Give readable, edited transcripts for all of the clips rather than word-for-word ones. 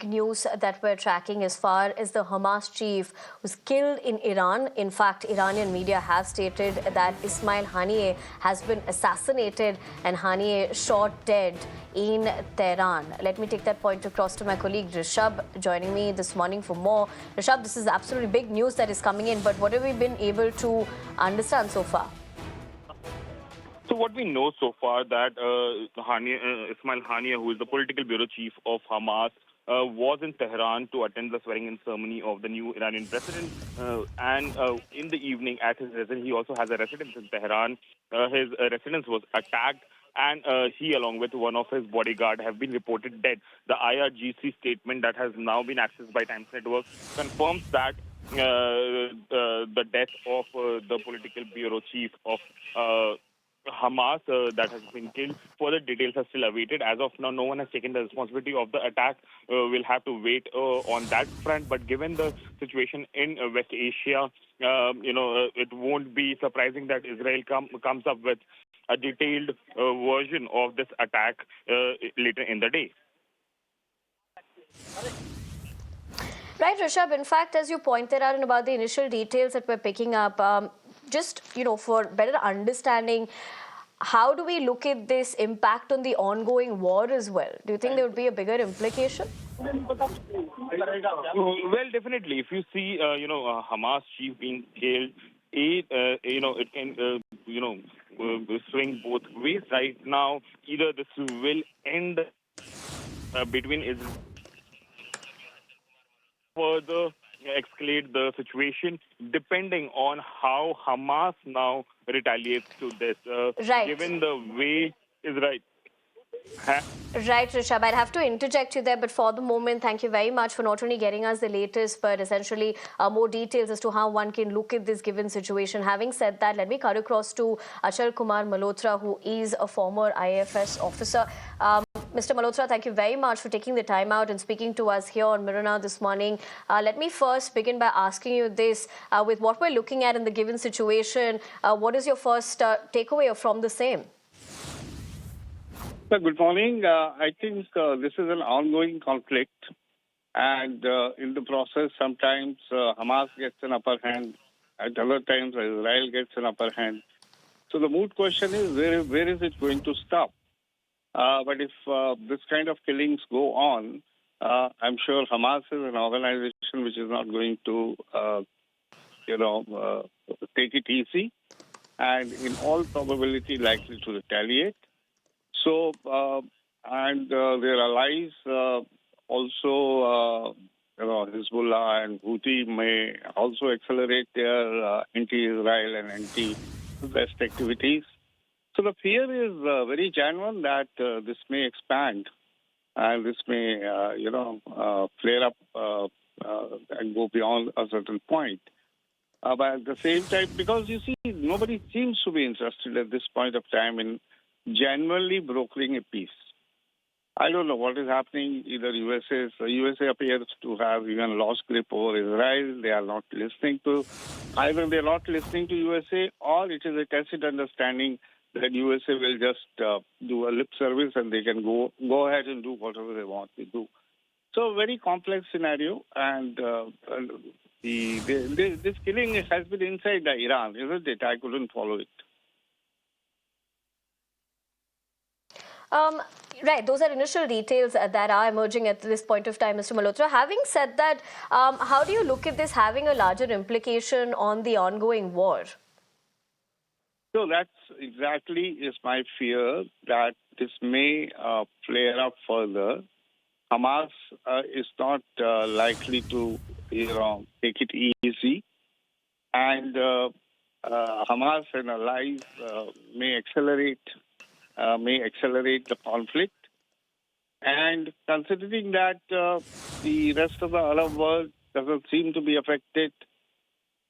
news that we're tracking as far as the Hamas chief was killed in Iran. In fact, Iranian media have stated that Ismail Haniyeh has been assassinated and Haniyeh shot dead in Tehran. Let me take that point across to my colleague Rishabh, joining me this morning for more. Rishabh, this is absolutely big news that is coming in, but what have we been able to understand so far? So what we know so far that Ismail Haniyeh, who is the political bureau chief of Hamas, was in Tehran to attend the swearing-in ceremony of the new Iranian president. And in the evening at his residence, he also has a residence in Tehran. His residence was attacked, and he, along with one of his bodyguard, have been reported dead. The IRGC statement that has now been accessed by Times Network confirms that the death of the political bureau chief of Hamas that has been killed. Further details are still awaited. As of now, no one has taken the responsibility of the attack. We'll have to wait on that front. But given the situation in West Asia, it won't be surprising that Israel comes up with a detailed version of this attack later in the day. Right, Rishabh. In fact, as you pointed out about the initial details that we're picking up, just, for better understanding, how do we look at this impact on the ongoing war as well? Do you think there would be a bigger implication? Well, definitely. If you see, Hamas chief being killed, it can, swing both ways. Right now, either this will end between Israel further escalate the situation, depending on how Hamas now retaliates to this. Right. Given the way Israel. Right, Rishabh. I'd have to interject you there, but for the moment, thank you very much for not only getting us the latest, but essentially more details as to how one can look at this given situation. Having said that, let me cut across to Achal Kumar Malhotra, who is a former IFS officer. Mr. Malhotra, thank you very much for taking the time out and speaking to us here on Mirror Now this morning. Let me first begin by asking you this. With what we're looking at in the given situation, what is your first takeaway from the same? Good morning. I think this is an ongoing conflict, and in the process, sometimes Hamas gets an upper hand, at other times Israel gets an upper hand. So the moot question is, where is it going to stop? But if this kind of killings go on, I'm sure Hamas is an organization which is not going to, take it easy, and in all probability likely to retaliate. So, and their allies also, Hezbollah and Houthi may also accelerate their anti-Israel and anti-West activities. So the fear is very genuine that this may expand and this may, flare up and go beyond a certain point. But at the same time, because you see, nobody seems to be interested at this point of time in genuinely brokering a peace. I don't know what is happening. Either USA appears to have even lost grip over Israel. They are not listening to, either they're not listening to USA, or it is a tacit understanding that USA will just do a lip service and they can go ahead and do whatever they want to do. So very complex scenario, and this killing has been inside Iran, isn't it? I couldn't follow it. Right, those are initial details that are emerging at this point of time, Mr. Malhotra. Having said that, how do you look at this having a larger implication on the ongoing war? So that's exactly is my fear, that this may flare up further. Hamas is not likely to, take it easy, and Hamas and allies may accelerate the conflict. And considering that the rest of the Arab world doesn't seem to be affected,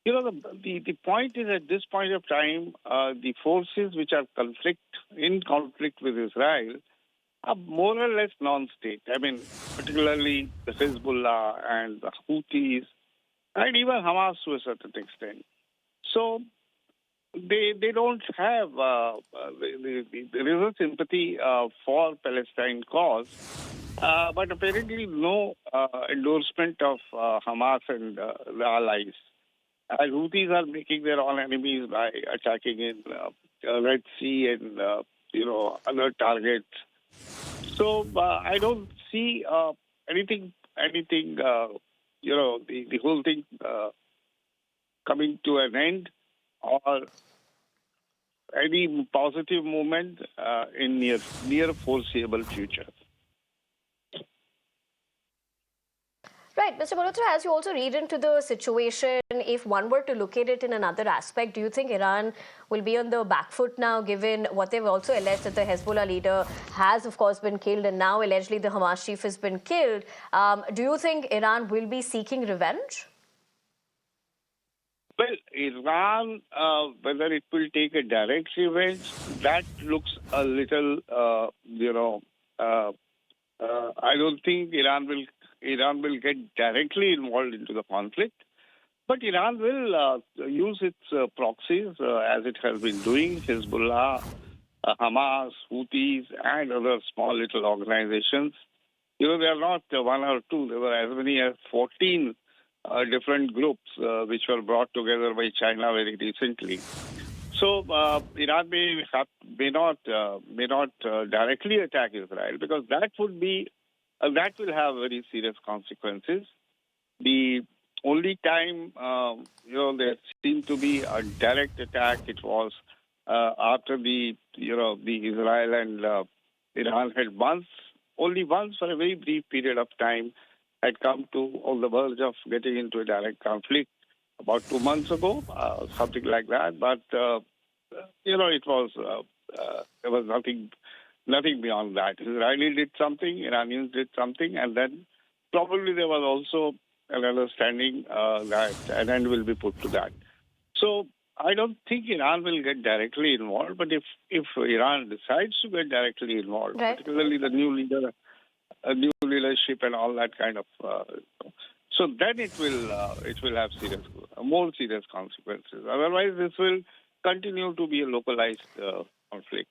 the point is, at this point of time, the forces which are in conflict with Israel are more or less non-state. I mean, particularly the Hezbollah and the Houthis, and even Hamas to a certain extent. So they don't have there is a sympathy for Palestine cause, but apparently no endorsement of Hamas and the allies. Houthis are making their own enemies by attacking in Red Sea and other targets. So I don't see anything. The whole thing coming to an end or any positive movement in near foreseeable future. Right, Mr. Malhotra, as you also read into the situation, if one were to look at it in another aspect, do you think Iran will be on the back foot now, given what they've also alleged that the Hezbollah leader has, of course, been killed, and now allegedly the Hamas chief has been killed? Do you think Iran will be seeking revenge? Well, Iran, whether it will take a direct revenge, that looks a little, I don't think Iran will get directly involved into the conflict, but Iran will use its proxies as it has been doing. Hezbollah, Hamas, Houthis, and other small little organizations. They are not one or two. There were as many as 14 different groups which were brought together by China very recently. So Iran may not directly attack Israel, because that will have very serious consequences. The only time there seemed to be a direct attack, it was after the Israel and Iran had only once for a very brief period of time had come to on the verge of getting into a direct conflict about 2 months ago, something like that. But it was there was nothing beyond that. Israeli did something, Iranians did something, and then probably there was also an understanding that an end will be put to that. So I don't think Iran will get directly involved, but if Iran decides to get directly involved, Right. particularly the new leadership and all that kind of, so then it will have more serious consequences. Otherwise, this will continue to be a localized conflict.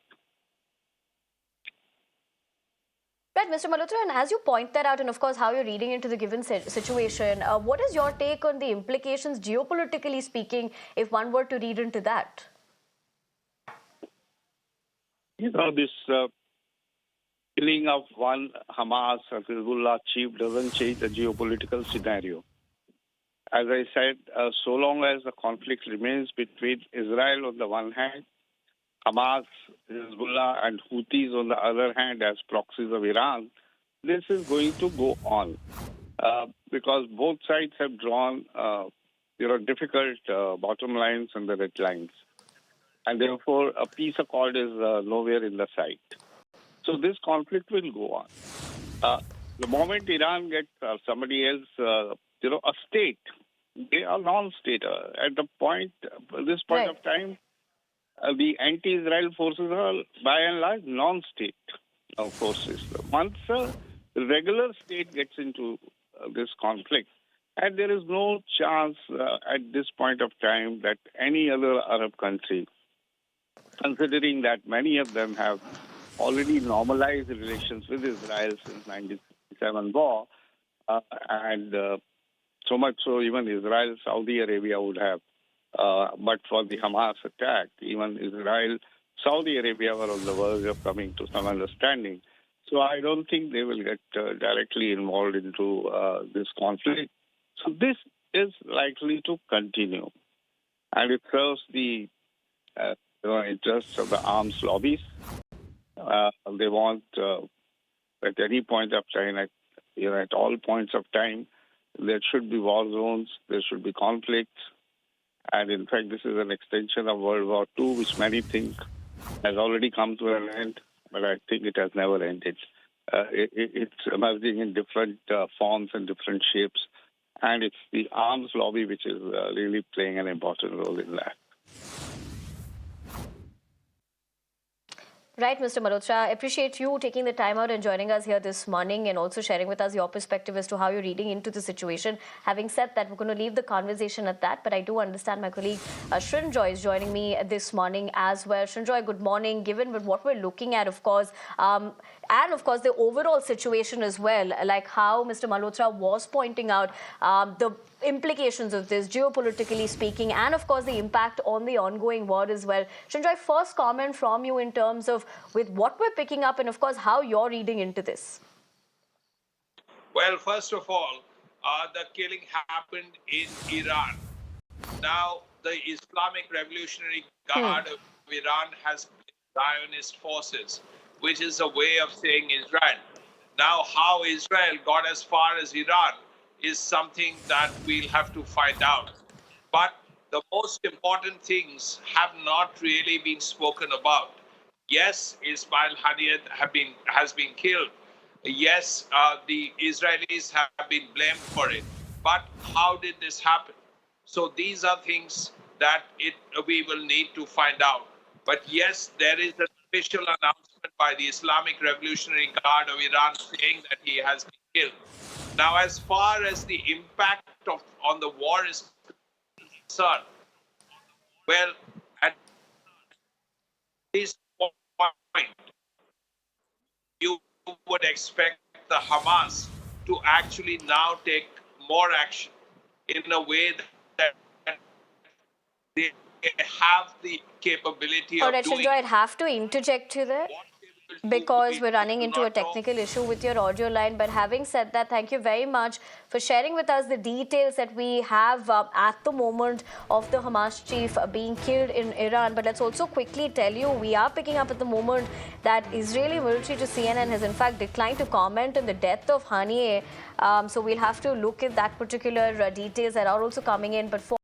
Right, Mr. Malhotra, and as you point that out, and of course how you're reading into the given situation, what is your take on the implications, geopolitically speaking, if one were to read into that? This killing of one Hamas or Hezbollah chief doesn't change the geopolitical scenario. As I said, so long as the conflict remains between Israel on the one hand, Hamas, Hezbollah, and Houthis on the other hand as proxies of Iran, this is going to go on because both sides have drawn difficult bottom lines and the red lines. And therefore, a peace accord is nowhere in the sight. So this conflict will go on. The moment Iran gets somebody else, a state, they are non-state. At this point of time, the anti-Israel forces are by and large non-state forces. Once a regular state gets into this conflict, and there is no chance at this point of time that any other Arab country, considering that many of them have already normalized relations with Israel since 1967 war, and so much so even Israel, Saudi Arabia would have. But for the Hamas attack, even Israel, Saudi Arabia were on the verge of coming to some understanding. So I don't think they will get directly involved into this conflict. So this is likely to continue. And it serves the interests of the arms lobbies. They want, at any point of time, at all points of time, there should be war zones, there should be conflicts. And in fact, this is an extension of World War II, which many think has already come to an end, but I think it has never ended. It's emerging in different forms and different shapes, and it's the arms lobby which is really playing an important role in that. Right, Mr. Malhotra. I appreciate you taking the time out and joining us here this morning and also sharing with us your perspective as to how you're reading into the situation. Having said that, we're going to leave the conversation at that, but I do understand my colleague Srinjoy is joining me this morning as well. Srinjoy, good morning. Given with what we're looking at, of course, and of course the overall situation as well, like how Mr. Malhotra was pointing out the implications of this geopolitically speaking, and of course the impact on the ongoing war as well. Srinjoy, first comment from you in terms of with what we're picking up and of course how you're reading into this. Well, first of all, the killing happened in Iran. Now, the Islamic Revolutionary Guard of Iran has Zionist forces, which is a way of saying Israel. Now, how Israel got as far as Iran is something that we'll have to find out. But the most important things have not really been spoken about. Yes, Ismail Haniyeh has been killed. Yes, the Israelis have been blamed for it. But how did this happen? So these are things that we will need to find out. But yes, there is an official announcement by the Islamic Revolutionary Guard of Iran saying that he has been killed. Now, as far as the impact on the war is concerned, well, at this point, you would expect the Hamas to actually now take more action in a way that they have the capability All of right, doing. Srinjoy, I'd have to interject you there, What they will do, because we we're running do into a not know. technical issue with your audio line. But having said that, thank you very much for sharing with us the details that we have at the moment of the Hamas chief being killed in Iran. But let's also quickly tell you, we are picking up at the moment that Israeli military to CNN has in fact declined to comment on the death of Haniyeh. So we'll have to look at that particular details that are also coming in. But for